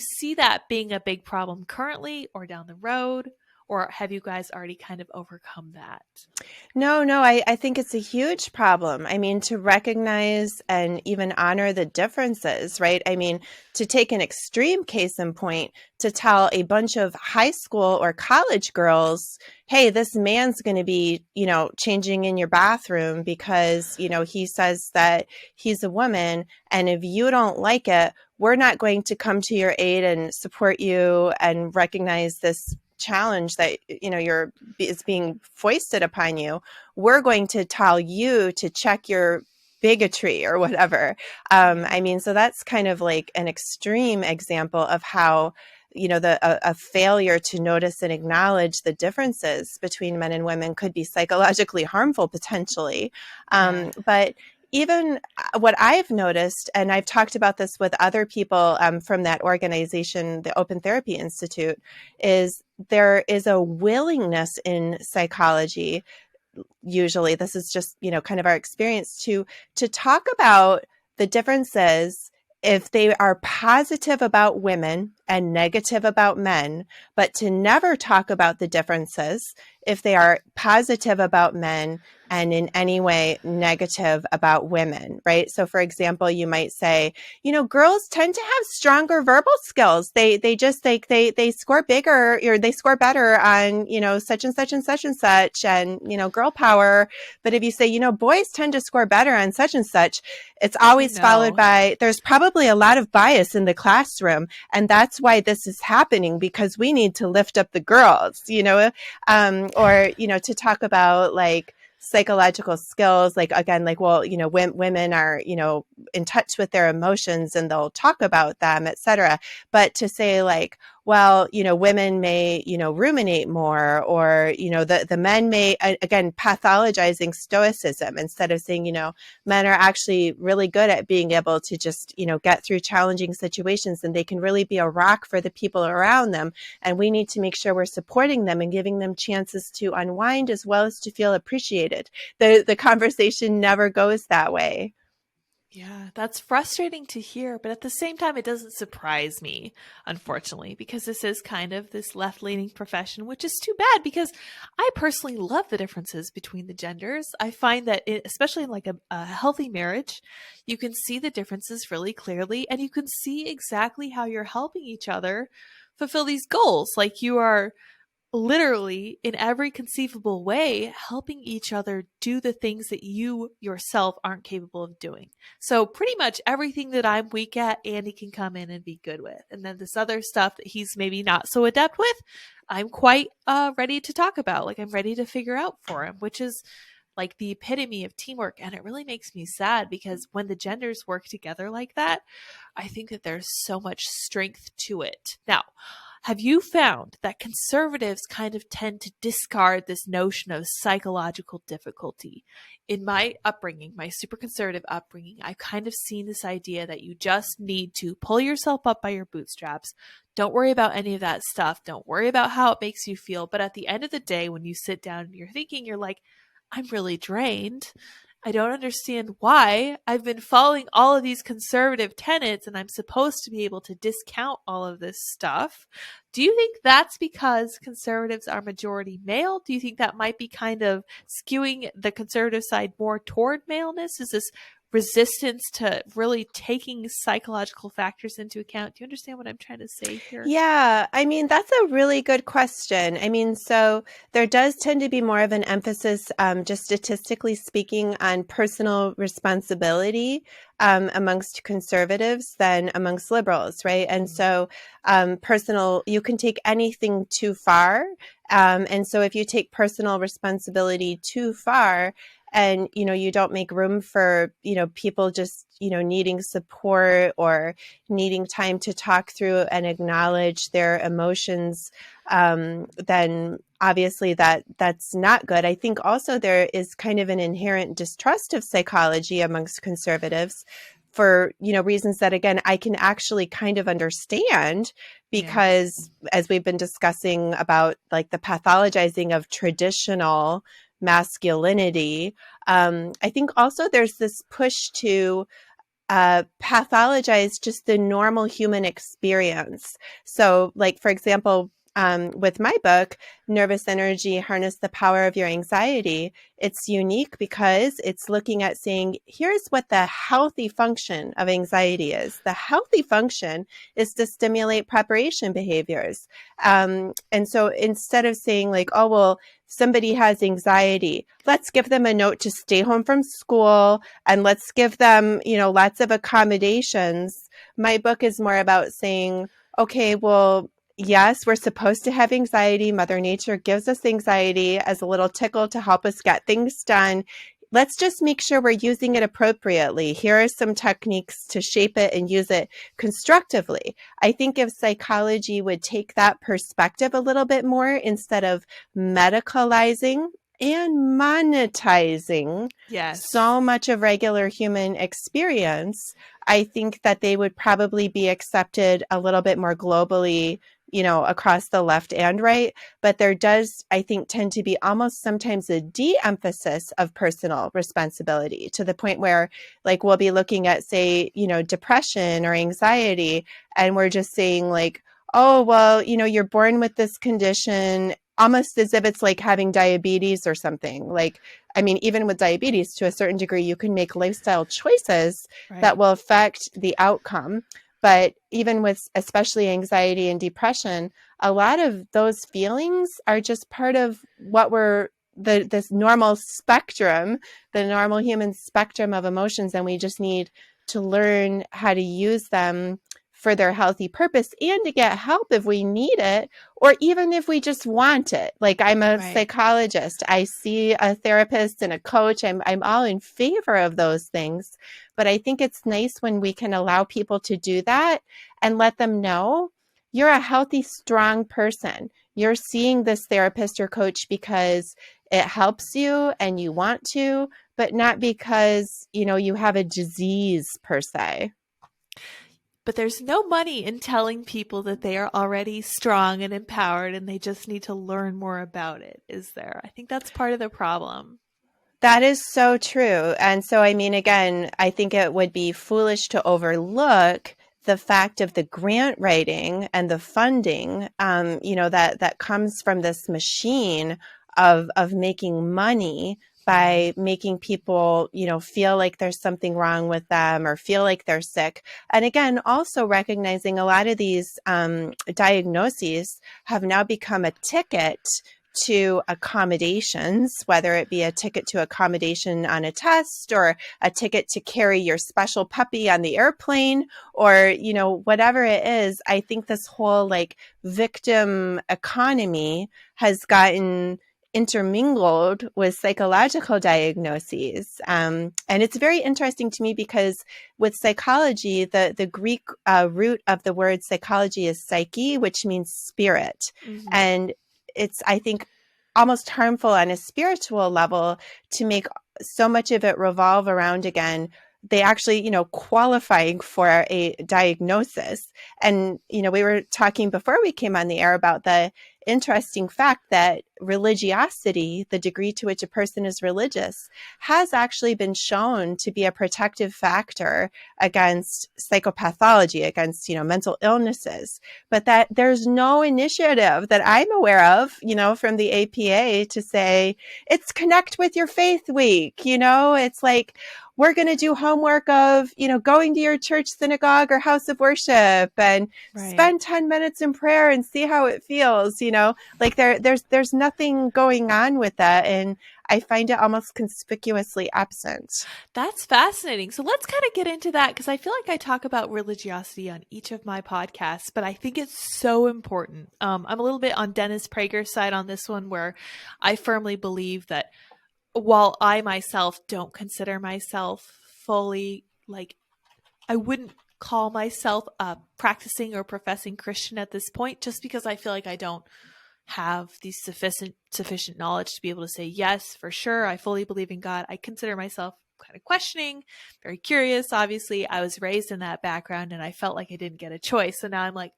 S2: see that being a big problem currently or down the road? Or have you guys already kind of overcome that?
S3: No, I think it's a huge problem. I mean, to recognize and even honor the differences, right? I mean, to take an extreme case in point, to tell a bunch of high school or college girls, hey, this man's going to be, changing in your bathroom because, he says that he's a woman. And if you don't like it, we're not going to come to your aid and support you and recognize this challenge that is being foisted upon you. We're going to tell you to check your bigotry or whatever. I mean, so that's kind of like an extreme example of how a failure to notice and acknowledge the differences between men and women could be psychologically harmful potentially.
S2: Yeah.
S3: But even what I've noticed, and I've talked about this with other people from that organization, the Open Therapy Institute, is there is a willingness in psychology. Usually, this is just kind of our experience to talk about the differences if they are positive about women and negative about men, but to never talk about the differences if they are positive about men and in any way negative about women, right? So for example, you might say, girls tend to have stronger verbal skills. They score bigger or they score better on, such and such and such and such and, girl power. But if you say, boys tend to score better on such and such, it's
S2: I
S3: always followed
S2: know.
S3: by, there's probably a lot of bias in the classroom. And that's why this is happening because we need to lift up the girls, or, to talk about like psychological skills, like again, like, well, women are, in touch with their emotions and they'll talk about them, etc. But to say like, well, women may, ruminate more, or, the men may, again, pathologizing stoicism instead of saying, men are actually really good at being able to just, get through challenging situations and they can really be a rock for the people around them. And we need to make sure we're supporting them and giving them chances to unwind as well as to feel appreciated. The conversation never goes that way.
S2: Yeah, that's frustrating to hear, but at the same time, it doesn't surprise me, unfortunately, because this is kind of this left leaning profession, which is too bad because I personally love the differences between the genders. I find that, especially in like a healthy marriage, you can see the differences really clearly and you can see exactly how you're helping each other fulfill these goals. Like you are literally in every conceivable way helping each other do the things that you yourself aren't capable of doing. So pretty much everything that I'm weak at, Andy can come in and be good with. And then this other stuff that he's maybe not so adept with, I'm quite ready to talk about. Like I'm ready to figure out for him, which is like the epitome of teamwork. And it really makes me sad because when the genders work together like that, I think that there's so much strength to it. Now, have you found that conservatives kind of tend to discard this notion of psychological difficulty? In my upbringing, my super conservative upbringing, I've kind of seen this idea that you just need to pull yourself up by your bootstraps. Don't worry about any of that stuff. Don't worry about how it makes you feel. But at the end of the day, when you sit down and you're thinking, you're like, I'm really drained. I don't understand why I've been following all of these conservative tenets and I'm supposed to be able to discount all of this stuff. Do you think that's because conservatives are majority male? Do you think that might be kind of skewing the conservative side more toward maleness? Is this resistance to really taking psychological factors into account? Do you understand what I'm trying to say here?
S3: Yeah, I mean, that's a really good question. I mean, so there does tend to be more of an emphasis, just statistically speaking, on personal responsibility amongst conservatives than amongst liberals, right? And so you can take anything too far. And so if you take personal responsibility too far, and you don't make room for people just needing support or needing time to talk through and acknowledge their emotions, then obviously that's not good. I think also there is kind of an inherent distrust of psychology amongst conservatives for reasons that, again, I can actually kind of understand,
S2: Yeah.
S3: because as we've been discussing about like the pathologizing of traditional masculinity, I think also there's this push to pathologize just the normal human experience. So, like, for example, with my book, Nervous Energy, Harness the Power of Your Anxiety, it's unique because it's looking at saying, here's what the healthy function of anxiety is. The healthy function is to stimulate preparation behaviors. And so instead of saying like, oh, well, somebody has anxiety, let's give them a note to stay home from school and let's give them, lots of accommodations. My book is more about saying, okay, well, yes, we're supposed to have anxiety. Mother Nature gives us anxiety as a little tickle to help us get things done. Let's just make sure we're using it appropriately. Here are some techniques to shape it and use it constructively. I think if psychology would take that perspective a little bit more instead of medicalizing and monetizing
S2: Yes.
S3: so much of regular human experience, I think that they would probably be accepted a little bit more globally, across the left and right. But there does, I think, tend to be almost sometimes a de-emphasis of personal responsibility to the point where, like, we'll be looking at, say, depression or anxiety, and we're just saying like, oh, well, you're born with this condition, almost as if it's like having diabetes or something. Like, I mean, even with diabetes, to a certain degree, you can make lifestyle choices that
S2: Right.
S3: will affect the outcome. But even with especially anxiety and depression, a lot of those feelings are just part of what this normal spectrum, the normal human spectrum of emotions. And we just need to learn how to use them for their healthy purpose and to get help if we need it, or even if we just want it. Like, I'm a
S2: Right.
S3: psychologist. I see a therapist and a coach. I'm all in favor of those things. But I think it's nice when we can allow people to do that and let them know you're a healthy, strong person. You're seeing this therapist or coach because it helps you and you want to, but not because, you have a disease per se.
S2: But there's no money in telling people that they are already strong and empowered and they just need to learn more about it, is there? I think that's part of the problem.
S3: That is so true. And so, I mean, again, I think it would be foolish to overlook the fact of the grant writing and the funding, that comes from this machine of making money by making people, feel like there's something wrong with them or feel like they're sick. And again, also recognizing a lot of these diagnoses have now become a ticket to accommodations, whether it be a ticket to accommodation on a test or a ticket to carry your special puppy on the airplane or, whatever it is. I think this whole like victim economy has gotten intermingled with psychological diagnoses. And it's very interesting to me because with psychology, the Greek root of the word psychology is psyche, which means spirit.
S2: Mm-hmm.
S3: And it's, I think, almost harmful on a spiritual level to make so much of it revolve around, again, they actually, qualifying for a diagnosis. And, we were talking before we came on the air about the interesting fact that religiosity, the degree to which a person is religious, has actually been shown to be a protective factor against psychopathology, against, mental illnesses. But that there's no initiative that I'm aware of, from the APA to say it's Connect with Your Faith Week. It's like, we're going to do homework of, going to your church, synagogue, or house of worship and spend 10 minutes in prayer and see how it feels, like there's nothing going on with that. And I find it almost conspicuously absent.
S2: That's fascinating. So let's kind of get into that because I feel like I talk about religiosity on each of my podcasts, but I think it's so important. I'm a little bit on Dennis Prager's side on this one, where I firmly believe that while I myself don't consider myself fully, like, I wouldn't call myself a practicing or professing Christian at this point, just because I feel like I don't have the sufficient knowledge to be able to say, yes, for sure, I fully believe in God. I consider myself kind of questioning, very curious. Obviously, I was raised in that background and I felt like I didn't get a choice. So now I'm like,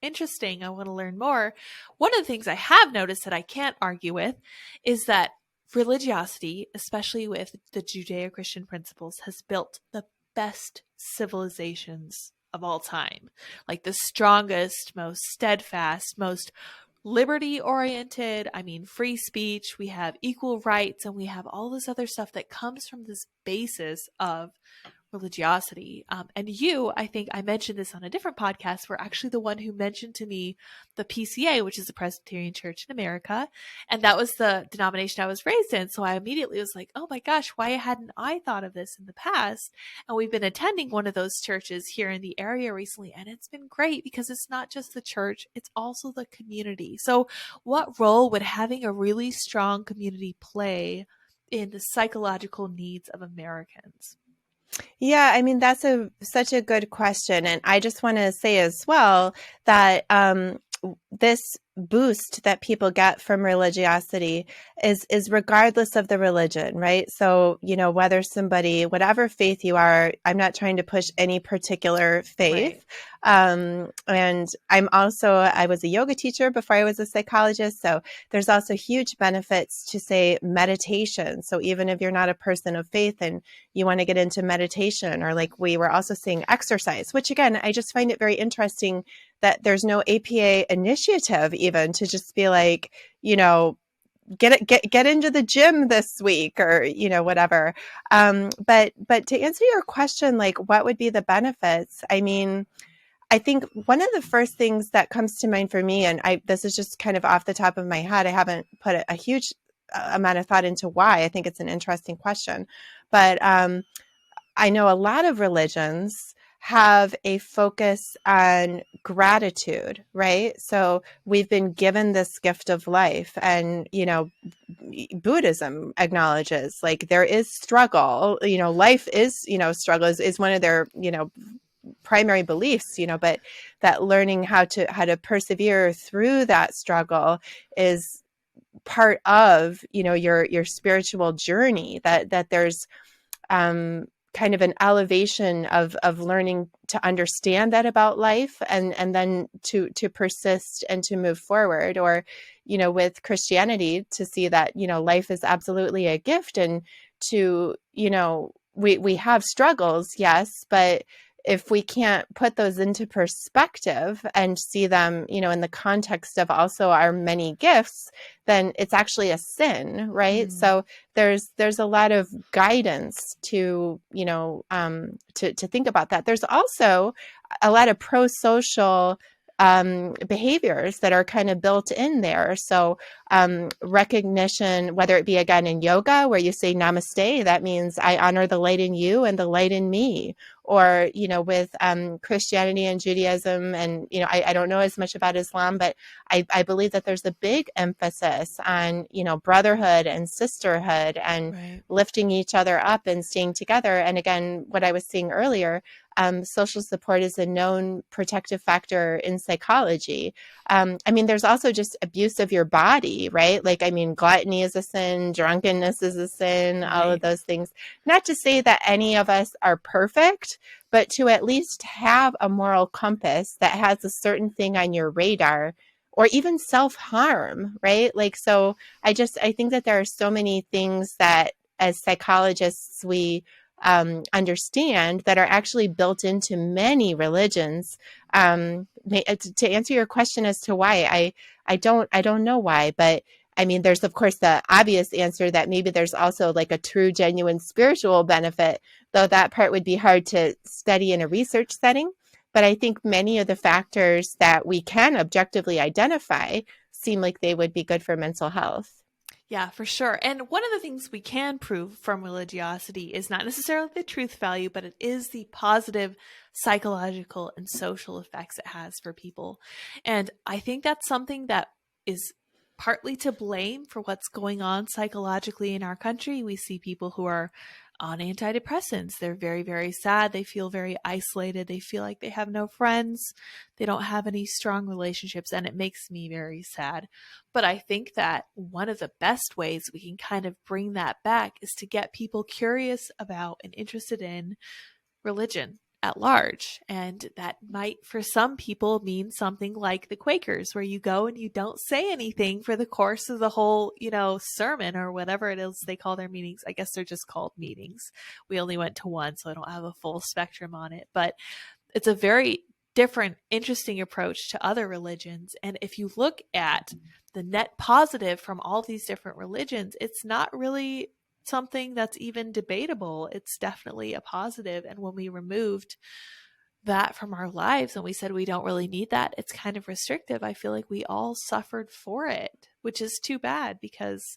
S2: interesting, I want to learn more. One of the things I have noticed that I can't argue with is that religiosity, especially with the Judeo-Christian principles, has built the best civilizations of all time. Like the strongest, most steadfast, most liberty oriented. I mean, free speech, we have equal rights, and we have all this other stuff that comes from this basis of religiosity. And you, I think I mentioned this on a different podcast, were actually the one who mentioned to me the PCA, which is the Presbyterian Church in America. And that was the denomination I was raised in. So I immediately was like, oh my gosh, why hadn't I thought of this in the past? And we've been attending one of those churches here in the area recently. And it's been great because it's not just the church, it's also the community. So what role would having a really strong community play in the psychological needs of Americans?
S3: Yeah, I mean, that's such a good question. And I just want to say as well that this boost that people get from religiosity is regardless of the religion, right? So, whether somebody, whatever faith you are, I'm not trying to push any particular faith. Right. And I was a yoga teacher before I was a psychologist. So there's also huge benefits to, say, meditation. So even if you're not a person of faith and you want to get into meditation, or like we were also saying exercise, which again, I just find it very interesting that there's no APA initiative even to just be like, get into the gym this week or, whatever. But to answer your question, like what would be the benefits? I mean, I think one of the first things that comes to mind for me, and this is just kind of off the top of my head, I haven't put a huge amount of thought into why. I think it's an interesting question, but I know a lot of religions have a focus on gratitude, right? So we've been given this gift of life, and, Buddhism acknowledges like there is struggle, life is, struggle is one of their, primary beliefs, but that learning how to persevere through that struggle is part of, your spiritual journey, that there's, kind of an elevation of learning to understand that about life and then to persist and to move forward. Or, with Christianity, to see that, life is absolutely a gift and to, we have struggles, yes, but if we can't put those into perspective and see them, in the context of also our many gifts, then it's actually a sin, right? So there's a lot of guidance to, to think about that. There's also a lot of pro-social behaviors that are kind of built in there. So recognition, whether it be again in yoga, where you say namaste, that means I honor the light in you and the light in me. Or, with Christianity and Judaism, and, I don't know as much about Islam, but I believe that there's a big emphasis on, brotherhood and sisterhood and lifting each other up and staying together. And again, what I was saying earlier, social support is a known protective factor in psychology. There's also just abuse of your body, right? Like, gluttony is a sin, drunkenness is a sin, all of those things. Not to say that any of us are perfect, but to at least have a moral compass that has a certain thing on your radar, or even self-harm, right? Like, so I think that there are so many things that as psychologists we understand that are actually built into many religions. To answer your question as to why, I don't know why, but there's of course the obvious answer that maybe there's also like a true, genuine spiritual benefit, though that part would be hard to study in a research setting. But I think many of the factors that we can objectively identify seem like they would be good for mental health.
S2: Yeah, for sure. And one of the things we can prove from religiosity is not necessarily the truth value, but it is the positive psychological and social effects it has for people. And I think that's something that is partly to blame for what's going on psychologically in our country. We see people who are on antidepressants. They're very, very sad. They feel very isolated. They feel like they have no friends. They don't have any strong relationships, and it makes me very sad. But I think that one of the best ways we can kind of bring that back is to get people curious about and interested in religion at large. And that might, for some people, mean something like the Quakers, where you go and you don't say anything for the course of the whole, sermon or whatever it is they call their meetings. I guess they're just called meetings. We only went to one, so I don't have a full spectrum on it. But it's a very different, interesting approach to other religions. And if you look at the net positive from all these different religions, it's not really something that's even debatable. It's definitely a positive. And when we removed that from our lives and we said we don't really need that, it's kind of restrictive. I feel like we all suffered for it, which is too bad, because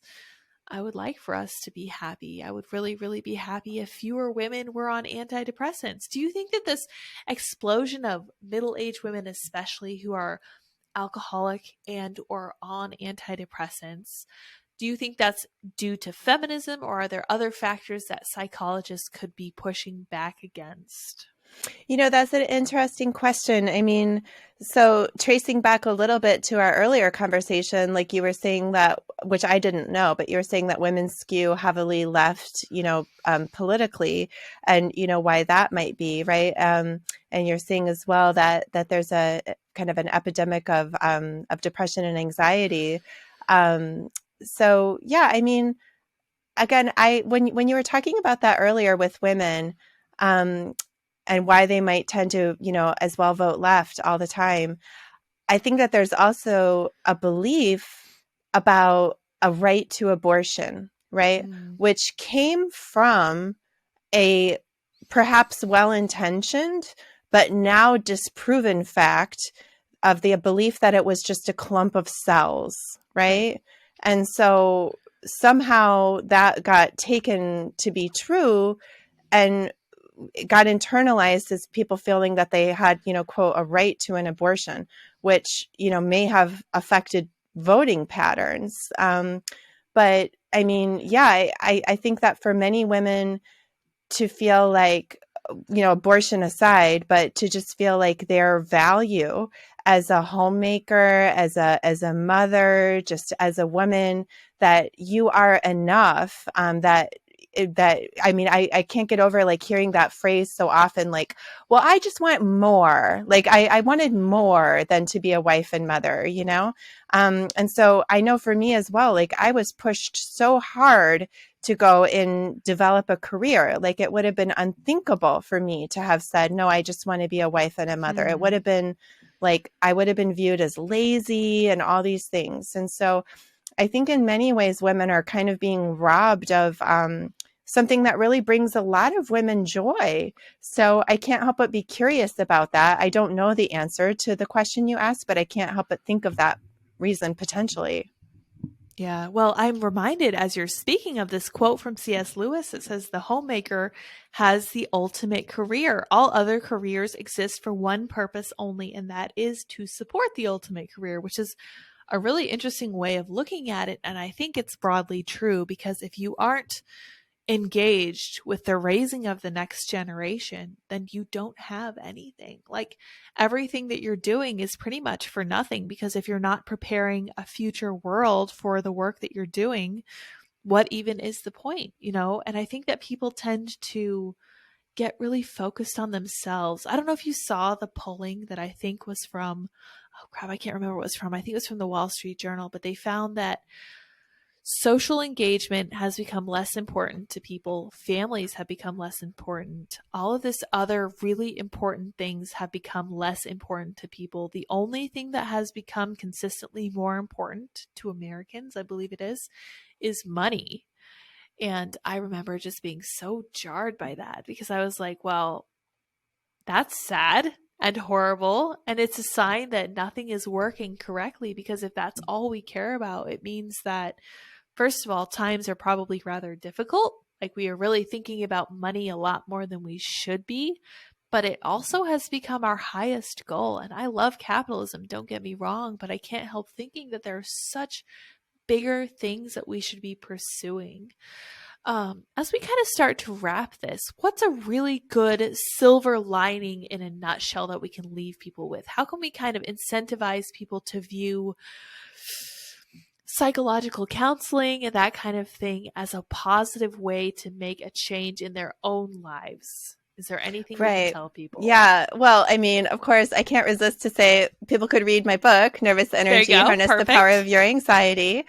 S2: I would like for us to be happy. I would really, really be happy if fewer women were on antidepressants. Do you think that this explosion of middle-aged women, especially who are alcoholic and or on antidepressants, do you think that's due to feminism, or are there other factors that psychologists could be pushing back against?
S3: That's an interesting question. So tracing back a little bit to our earlier conversation, like you were saying that, which I didn't know, but you were saying that women skew heavily left, politically, and, why that might be, right? And you're saying as well that there's a kind of an epidemic of depression and anxiety. So yeah, again, when you were talking about that earlier with women, and why they might tend to, as well vote left all the time, I think that there's also a belief about a right to abortion, right? Which came from a perhaps well-intentioned, but now disproven fact of the belief that it was just a clump of cells, right? And so somehow that got taken to be true and got internalized as people feeling that they had, quote, a right to an abortion, which, may have affected voting patterns. But I think that for many women to feel like, abortion aside, but to just feel like their value as a homemaker, as a mother, just as a woman, that you are enough, I can't get over like hearing that phrase so often, like, well, I just want more. Like I wanted more than to be a wife and mother, and so I know for me as well, like I was pushed so hard to go and develop a career. Like it would have been unthinkable for me to have said, no, I just want to be a wife and a mother. It would have been like, I would have been viewed as lazy and all these things. And so I think in many ways, women are kind of being robbed of something that really brings a lot of women joy. So I can't help but be curious about that. I don't know the answer to the question you asked, but I can't help but think of that reason potentially.
S2: Yeah, well, I'm reminded as you're speaking of this quote from C.S. Lewis. It says, "The homemaker has the ultimate career. All other careers exist for one purpose only, and that is to support the ultimate career," which is a really interesting way of looking at it. And I think it's broadly true, because if you aren't engaged with the raising of the next generation, then you don't have anything. Like everything that you're doing is pretty much for nothing, because if you're not preparing a future world for the work that you're doing, what even is the point, you know? And I think that people tend to get really focused on themselves. I don't know if you saw the polling that I think was from, oh crap, I can't remember what it was from. I think it was from the Wall Street Journal, but they found that social engagement has become less important to people. Families have become less important. All of this other really important things have become less important to people. The only thing that has become consistently more important to Americans, I believe it is money. And I remember just being so jarred by that, because I was like, well, that's sad and horrible. And it's a sign that nothing is working correctly, because if that's all we care about, it means that, first of all, times are probably rather difficult. Like we are really thinking about money a lot more than we should be, but it also has become our highest goal. And I love capitalism, don't get me wrong, but I can't help thinking that there are such bigger things that we should be pursuing. As we kind of start to wrap this, what's a really good silver lining in a nutshell that we can leave people with? How can we kind of incentivize people to view psychological counseling and that kind of thing as a positive way to make a change in their own lives? Is there anything we can
S3: Right.
S2: tell people?
S3: Yeah. Well, I mean, of course, I can't resist to say people could read my book, Nervous
S2: There you
S3: Energy,
S2: go.
S3: Harness the
S2: Perfect.
S3: Power of Your Anxiety,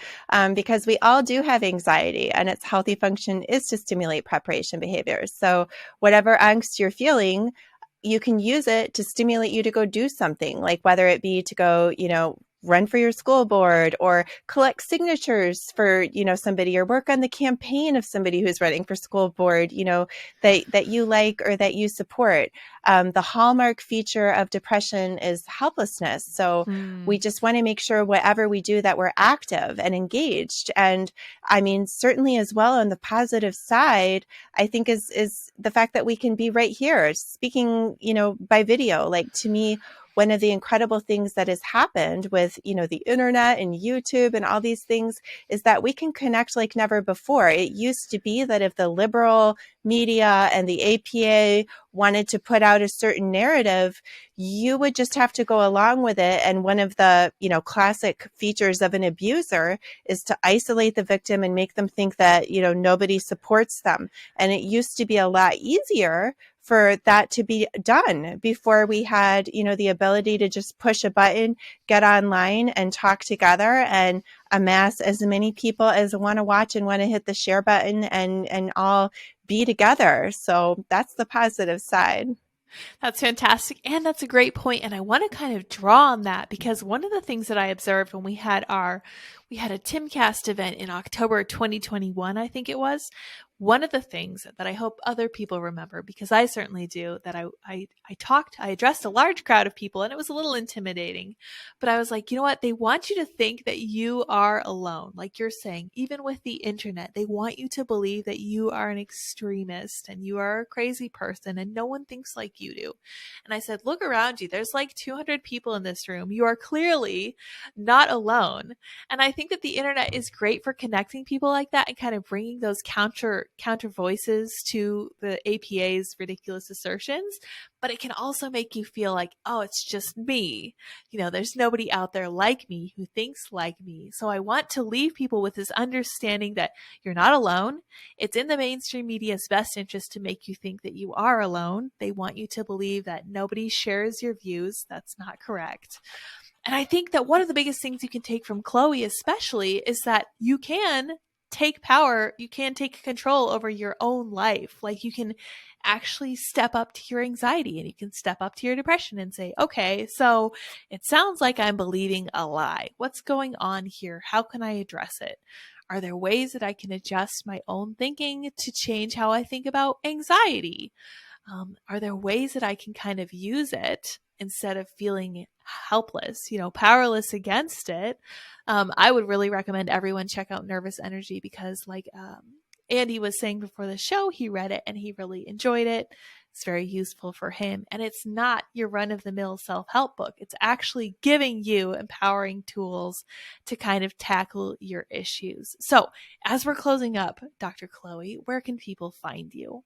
S3: because we all do have anxiety, and its healthy function is to stimulate preparation behaviors. So whatever angst you're feeling, you can use it to stimulate you to go do something, like whether it be to go, run for your school board or collect signatures for, somebody, or work on the campaign of somebody who's running for school board, that you like or that you support. The hallmark feature of depression is helplessness. So we just want to make sure whatever we do that we're active and engaged. And I mean, certainly as well on the positive side, I think is the fact that we can be right here speaking, by video. Like to me, one of the incredible things that has happened with, the internet and YouTube and all these things is that we can connect like never before. It used to be that if the liberal media and the APA wanted to put out a certain narrative, you would just have to go along with it. And one of the, classic features of an abuser is to isolate the victim and make them think that, nobody supports them. And it used to be a lot easier for that to be done before we had, the ability to just push a button, get online and talk together and amass as many people as want to watch and want to hit the share button and all be together. So that's the positive side.
S2: That's fantastic. And that's a great point. And I want to kind of draw on that, because one of the things that I observed when we had a Timcast event in October 2021, I think it was. One of the things that I hope other people remember, because I certainly do, that I addressed a large crowd of people, and it was a little intimidating, but I was like, you know what? They want you to think that you are alone. Like you're saying, even with the internet, they want you to believe that you are an extremist and you are a crazy person and no one thinks like you do. And I said, look around you. There's like 200 people in this room. You are clearly not alone. And I think that the internet is great for connecting people like that and kind of bringing those counter voices to the APA's ridiculous assertions. But it can also make you feel like, oh, it's just me. There's nobody out there like me who thinks like me. So I want to leave people with this understanding that you're not alone. It's in the mainstream media's best interest to make you think that you are alone. They want you to believe that nobody shares your views. That's not correct. And I think that one of the biggest things you can take from Chloe especially is that you can take power, you can take control over your own life. Like you can actually step up to your anxiety and you can step up to your depression and say, okay, so it sounds like I'm believing a lie. What's going on here? How can I address it? Are there ways that I can adjust my own thinking to change how I think about anxiety? Are there ways that I can kind of use it instead of feeling helpless, powerless against it? I would really recommend everyone check out Nervous Energy because like Andy was saying before the show, he read it and he really enjoyed it. It's very useful for him. And it's not your run-of-the-mill self-help book. It's actually giving you empowering tools to kind of tackle your issues. So as we're closing up, Dr. Chloe, where can people find you?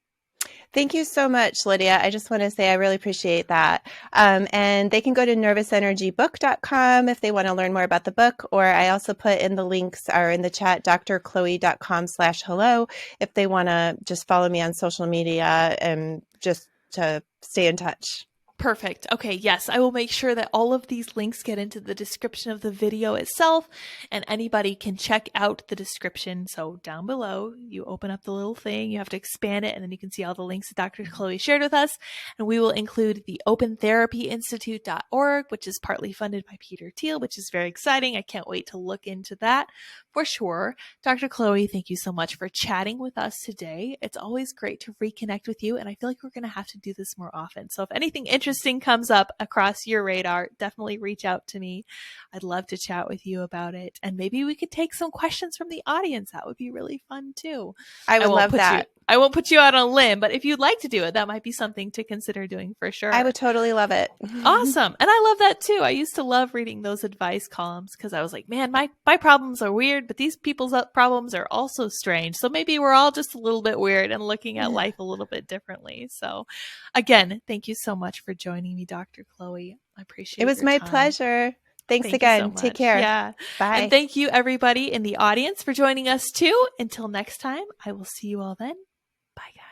S3: Thank you so much, Lydia. I just want to say I really appreciate that. And they can go to nervousenergybook.com if they want to learn more about the book, or I also put in the links or in the chat, drchloe.com/hello, if they want to just follow me on social media and just to stay in touch.
S2: Perfect. Okay, yes, I will make sure that all of these links get into the description of the video itself, and anybody can check out the description. So down below, you open up the little thing, you have to expand it, and then you can see all the links that Dr. Chloe shared with us. And we will include the OpenTherapyInstitute.org, which is partly funded by Peter Thiel, which is very exciting. I can't wait to look into that for sure. Dr. Chloe, thank you so much for chatting with us today. It's always great to reconnect with you, and I feel like we're going to have to do this more often. So if anything interesting comes up across your radar, definitely reach out to me. I'd love to chat with you about it. And maybe we could take some questions from the audience. That would be really fun too.
S3: I would love that.
S2: I won't put you out on a limb, but if you'd like to do it, that might be something to consider doing for sure.
S3: I would totally love it.
S2: Awesome. And I love that too. I used to love reading those advice columns because I was like, man, my problems are weird, but these people's problems are also strange. So maybe we're all just a little bit weird and looking at life a little bit differently. So again, thank you so much for joining me, Dr. Chloe. I appreciate it.
S3: It was my pleasure. Thanks again. So take care.
S2: Yeah.
S3: Bye.
S2: And thank you everybody in the audience for joining us too. Until next time, I will see you all then. Bye, guys.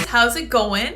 S2: How's it going?